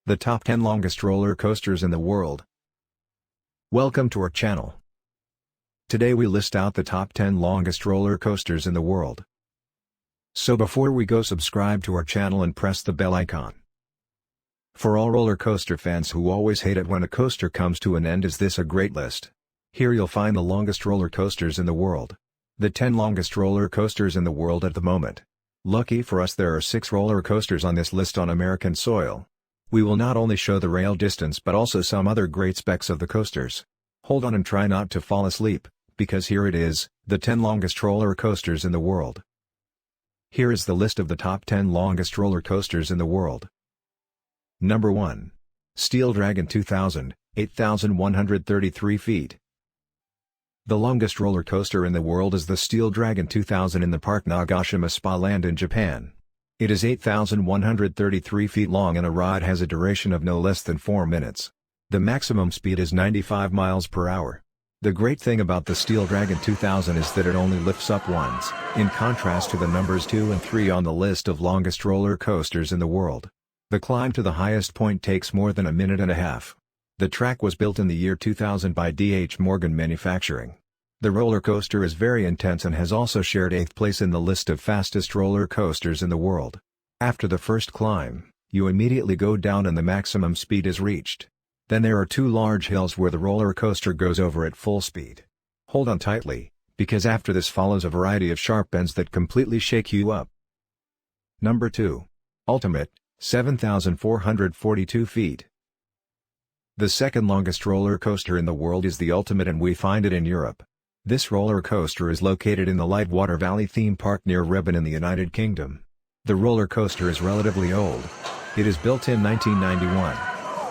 The top 10 longest roller coasters in the world. Welcome to our channel. Today we list out the top 10 longest roller coasters in the world. So before we go, subscribe to our channel and press the bell icon. For all roller coaster fans who always hate it when a coaster comes to an end, is this a great list? Here you'll find the longest roller coasters in the world. The 10 longest roller coasters in the world at the moment. Lucky for us, there are 6 roller coasters on this list on American soil. We will not only show the rail distance but also some other great specs of the coasters. Hold on and try not to fall asleep, because here it is, the 10 longest roller coasters in the world. Here is the list of the top 10 longest roller coasters in the world. Number 1. Steel Dragon 2000, 8,133 feet. The longest roller coaster in the world is the Steel Dragon 2000 in the Park Nagashima Spa Land in Japan. It is 8,133 feet long and a ride has a duration of no less than 4 minutes. The maximum speed is 95 miles per hour. The great thing about the Steel Dragon 2000 is that it only lifts up once, in contrast to the numbers 2 and 3 on the list of longest roller coasters in the world. The climb to the highest point takes more than a minute and a half. The track was built in the year 2000 by D.H. Morgan Manufacturing. The roller coaster is very intense and has also shared 8th place in the list of fastest roller coasters in the world. After the first climb, you immediately go down and the maximum speed is reached. Then there are 2 large hills where the roller coaster goes over at full speed. Hold on tightly, because after this follows a variety of sharp bends that completely shake you up. Number 2. Ultimate, 7,442 feet. The second longest roller coaster in the world is the Ultimate, and we find it in Europe. This roller coaster is located in the Lightwater Valley theme park near Rebben in the United Kingdom. The roller coaster is relatively old. It is built in 1991.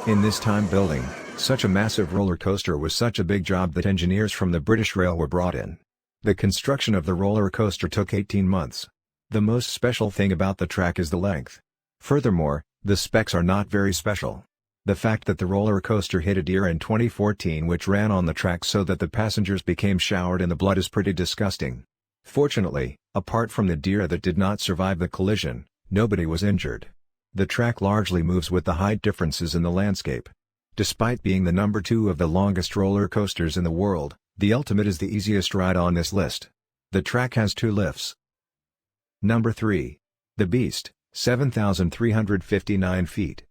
In this time building, such a massive roller coaster was such a big job that engineers from the British Rail were brought in. The construction of the roller coaster took 18 months. The most special thing about the track is the length. Furthermore, the specs are not very special. The fact that the roller coaster hit a deer in 2014 which ran on the track so that the passengers became showered in the blood is pretty disgusting. Fortunately, apart from the deer that did not survive the collision, nobody was injured. The track largely moves with the height differences in the landscape. Despite being the number 2 of the longest roller coasters in the world, the Ultimate is the easiest ride on this list. The track has 2 lifts. Number 3. The Beast, 7,359 feet.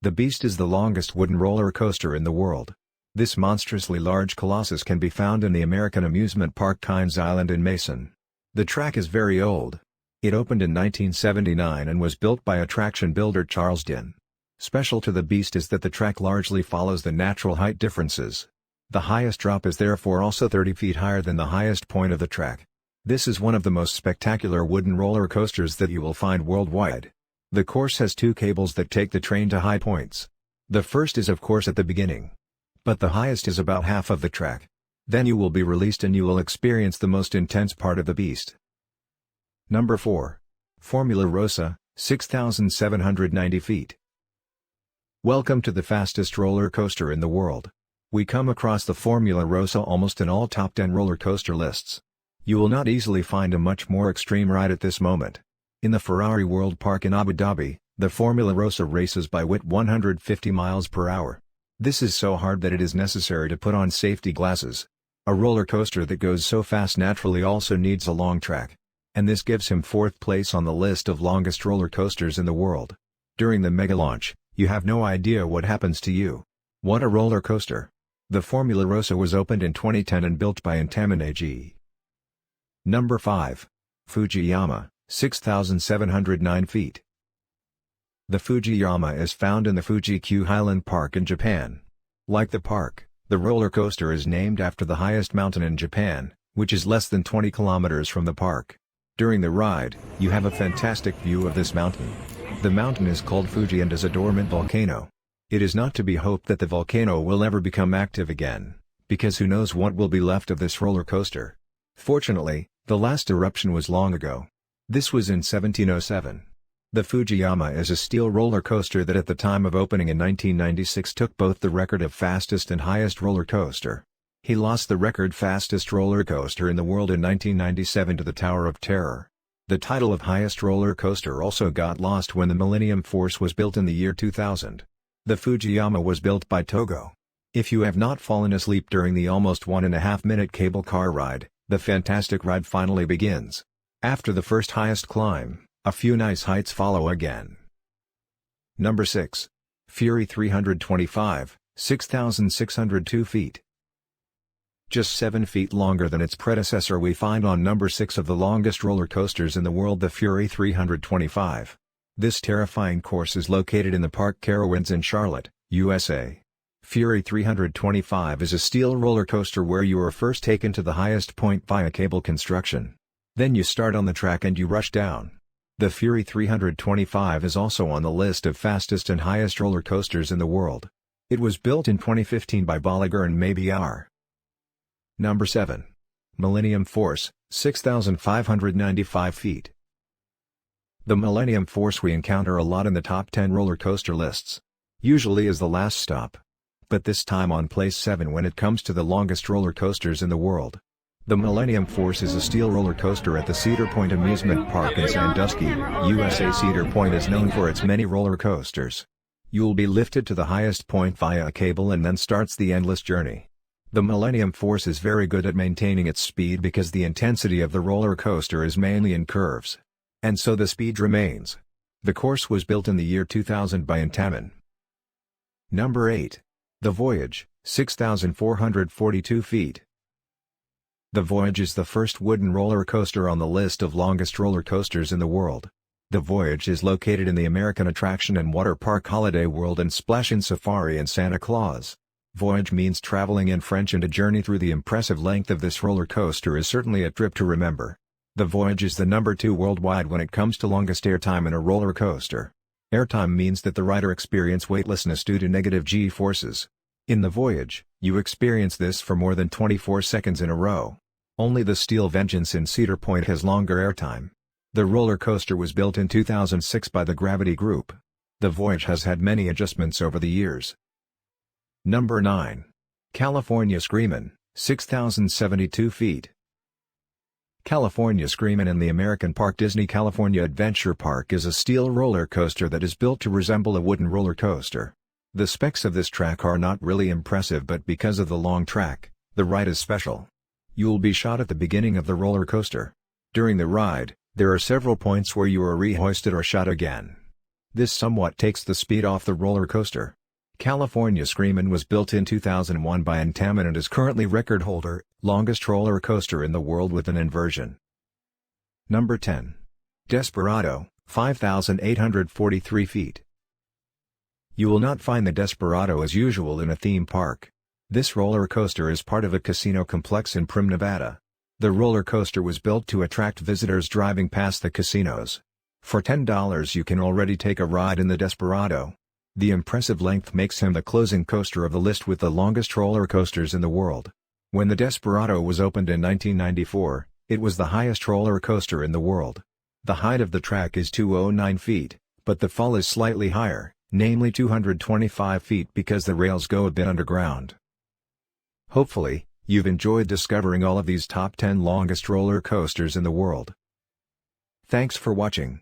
The Beast is the longest wooden roller coaster in the world. This monstrously large colossus can be found in the American amusement park Kynes Island in Mason. The track is very old. It opened in 1979 and was built by attraction builder Charles Din. Special to the Beast is that the track largely follows the natural height differences. The highest drop is therefore also 30 feet higher than the highest point of the track. This is one of the most spectacular wooden roller coasters that you will find worldwide. The course has 2 cables that take the train to high points. The first is of course at the beginning. But the highest is about half of the track. Then you will be released and you will experience the most intense part of the Beast. Number 4. Formula Rosso, 6,790 feet. Welcome to the fastest roller coaster in the world. We come across the Formula Rosso almost in all top 10 roller coaster lists. You will not easily find a much more extreme ride at this moment. In the Ferrari World Park in Abu Dhabi, the Formula Rosso races by 150 miles per hour. This is so hard that it is necessary to put on safety glasses. A roller coaster that goes so fast naturally also needs a long track. And this gives him 4th place on the list of longest roller coasters in the world. During the mega launch, you have no idea what happens to you. What a roller coaster! The Formula Rosso was opened in 2010 and built by Intamin AG. Number 5. Fujiyama, 6,709 feet. The Fujiyama is found in the Fuji-Q Highland Park in Japan. Like the park, the roller coaster is named after the highest mountain in Japan, which is less than 20 kilometers from the park. During the ride, you have a fantastic view of this mountain. The mountain is called Fuji and is a dormant volcano. It is not to be hoped that the volcano will ever become active again, because who knows what will be left of this roller coaster. Fortunately, the last eruption was long ago. This was in 1707. The Fujiyama is a steel roller coaster that at the time of opening in 1996 took both the record of fastest and highest roller coaster. He lost the record fastest roller coaster in the world in 1997 to the Tower of Terror. The title of highest roller coaster also got lost when the Millennium Force was built in the year 2000. The Fujiyama was built by Togo. If you have not fallen asleep during the almost 1.5-minute cable car ride, the fantastic ride finally begins. After the first highest climb, a few nice heights follow again. Number 6. Fury 325, 6,602 feet. Just 7 feet longer than its predecessor, we find on number 6 of the longest roller coasters in the world, the Fury 325. This terrifying course is located in the Park Carowinds in Charlotte, USA. Fury 325 is a steel roller coaster where you are first taken to the highest point via cable construction. Then you start on the track and you rush down. The Fury 325 is also on the list of fastest and highest roller coasters in the world. It was built in 2015 by Bolliger and Mabillard. Number 7. Millennium Force, 6,595 feet. The Millennium Force we encounter a lot in the top 10 roller coaster lists. Usually is the last stop. But this time on place 7 when it comes to the longest roller coasters in the world. The Millennium Force is a steel roller coaster at the Cedar Point Amusement Park in Sandusky, USA. Cedar Point is known for its many roller coasters. You'll be lifted to the highest point via a cable and then starts the endless journey. The Millennium Force is very good at maintaining its speed because the intensity of the roller coaster is mainly in curves. And so the speed remains. The course was built in the year 2000 by Intamin. Number 8. The Voyage, 6,442 feet. The Voyage is the first wooden roller coaster on the list of longest roller coasters in the world. The Voyage is located in the American Attraction and Water Park Holiday World and Splashin' Safari in Santa Claus. Voyage means traveling in French, and a journey through the impressive length of this roller coaster is certainly a trip to remember. The Voyage is the number 2 worldwide when it comes to longest airtime in a roller coaster. Airtime means that the rider experiences weightlessness due to negative G-forces. In the Voyage, you experience this for more than 24 seconds in a row. Only the Steel Vengeance in Cedar Point has longer airtime. The roller coaster was built in 2006 by the Gravity Group. The Voyage has had many adjustments over the years. Number 9. California Screamin', 6,072 feet. California Screamin' in the American Park Disney California Adventure Park is a steel roller coaster that is built to resemble a wooden roller coaster. The specs of this track are not really impressive, but because of the long track, the ride is special. You'll be shot at the beginning of the roller coaster. During the ride, there are several points where you are rehoisted or shot again. This somewhat takes the speed off the roller coaster. California Screamin' was built in 2001 by Intamin and is currently record holder, longest roller coaster in the world with an inversion. Number 10. Desperado, 5,843 feet. You will not find the Desperado as usual in a theme park. This roller coaster is part of a casino complex in Primm, Nevada. The roller coaster was built to attract visitors driving past the casinos. For $10 you can already take a ride in the Desperado. The impressive length makes him the closing coaster of the list with the longest roller coasters in the world. When the Desperado was opened in 1994, it was the highest roller coaster in the world. The height of the track is 209 feet, but the fall is slightly higher, namely 225 feet because the rails go a bit underground. Hopefully, you've enjoyed discovering all of these top 10 longest roller coasters in the world. Thanks for watching.